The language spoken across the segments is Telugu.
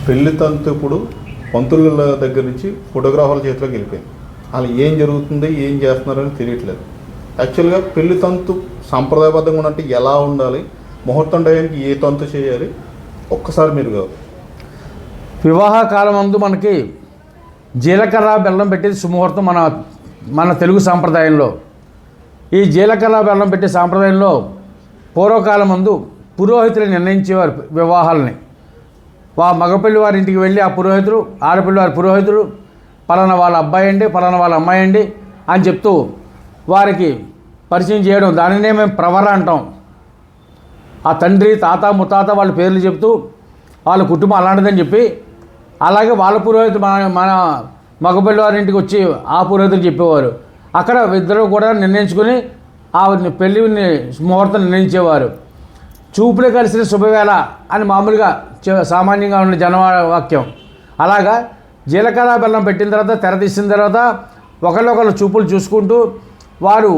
పెళ్లి తంతు ఇప్పుడు పంతుల దగ్గర నుంచి ఫోటోగ్రాఫర్ల చేతిలోకి వెళ్ళిపోయింది. వాళ్ళు ఏం జరుగుతుంది ఏం చేస్తున్నారని తెలియట్లేదు. యాక్చువల్గా పెళ్లి తంతు సాంప్రదాయబద్ధంగా ఉన్నట్టు ఎలా ఉండాలి, ముహూర్తం టైంకి ఏ తంతు చేయాలి ఒక్కసారి మీరు వివాహ కాలం అందు మనకి జీలకర్ర బెల్లం పెట్టేది శుభముహూర్తం మన తెలుగు సాంప్రదాయంలో. ఈ జీలకర్ర బెల్లం పెట్టే సాంప్రదాయంలో పూర్వకాలం ముందు పురోహితులు నిర్ణయించేవారు వివాహాలని. మగపిల్లి వారి ఇంటికి వెళ్ళి ఆ పురోహితులు, ఆడపిల్లి వారి పురోహితులు పలానా వాళ్ళ అబ్బాయి అండి, పలానా వాళ్ళ అమ్మాయి అండి అని చెప్తూ వారికి పరిచయం చేయడం, దానినే మేము ప్రవర అంటాం. ఆ తండ్రి, తాత, ముత్తాత వాళ్ళ పేర్లు చెప్తూ వాళ్ళ కుటుంబం అలాంటిదని చెప్పి, అలాగే వాళ్ళ పురోహితులు మన మగపిల్లి వారి ఇంటికి వచ్చి ఆ పురోహితులు చెప్పేవారు. అక్కడ ఇద్దరు కూడా నిర్ణయించుకొని ఆ పెళ్ళిని ముహూర్తం నిర్ణయించేవారు. చూపులే కలిసిన శుభవేళ అని మామూలుగా సామాన్యంగా ఉన్న జనవాక్యం. అలాగా జీలకర్ర బెల్లం పెట్టిన తర్వాత, తెర తీసిన తర్వాత ఒకళ్ళొకళ్ళు చూపులు చూసుకుంటూ వారు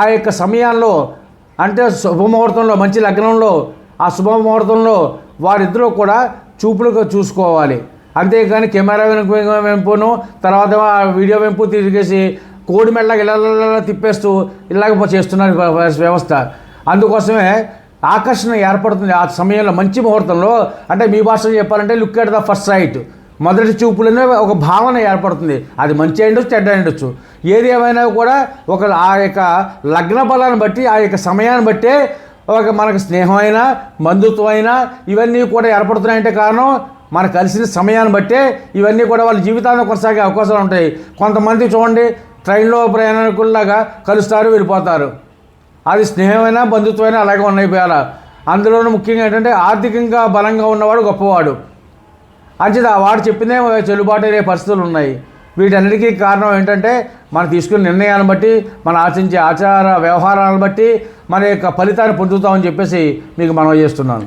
ఆ యొక్క సమయాల్లో, అంటే శుభముహూర్తంలో, మంచి లగ్నంలో, ఆ శుభముహూర్తంలో వారిద్దరూ కూడా చూపులుగా చూసుకోవాలి. అంతేకాని కెమెరా వెంపును తర్వాత వీడియో వెంపు తిరిగేసి కోడి మెళ్ళకి ఇలా తిప్పేస్తూ ఇలాగ చేస్తున్నారు వ్యవస్థ. అందుకోసమే ఆకర్షణ ఏర్పడుతుంది ఆ సమయంలో, మంచి ముహూర్తంలో. అంటే మీ భాషలో చెప్పాలంటే look at the first sight, మొదటి చూపులోనే ఒక భావన ఏర్పడుతుంది. అది మంచి అయ్యొచ్చు, చెడ్డ అయ్యొచ్చు. ఏది ఏమైనా కూడా ఆ యొక్క లగ్న బలాన్ని బట్టి, ఆ యొక్క సమయాన్ని బట్టే మనకు స్నేహమైనా బంధుత్వం అయినా ఇవన్నీ కూడా ఏర్పడుతున్నాయంటే కారణం మనకు కలిసిన సమయాన్ని బట్టే ఇవన్నీ కూడా వాళ్ళ జీవితాన్ని కొనసాగే అవకాశాలు ఉంటాయి. కొంతమంది చూడండి ట్రైన్లో ప్రయాణికుల్లాగా కలుస్తారు, వెళ్ళిపోతారు. అది స్నేహమైనా బంధుత్వమైనా అలాగే ఉన్నాయి. అందులోనూ ముఖ్యంగా ఏంటంటే ఆర్థికంగా బలంగా ఉన్నవాడు గొప్పవాడు. అంచేది వాడు చెప్పిందే చెల్లుబాటు అయ్యే పరిస్థితులు ఉన్నాయి. వీటన్నిటికీ కారణం ఏంటంటే మనం తీసుకునే నిర్ణయాలను బట్టి, మనం ఆచరించే ఆచార వ్యవహారాలను బట్టి మన యొక్క ఫలితాన్ని పొందుతామని చెప్పేసి మీకు మనవి చేస్తున్నాను.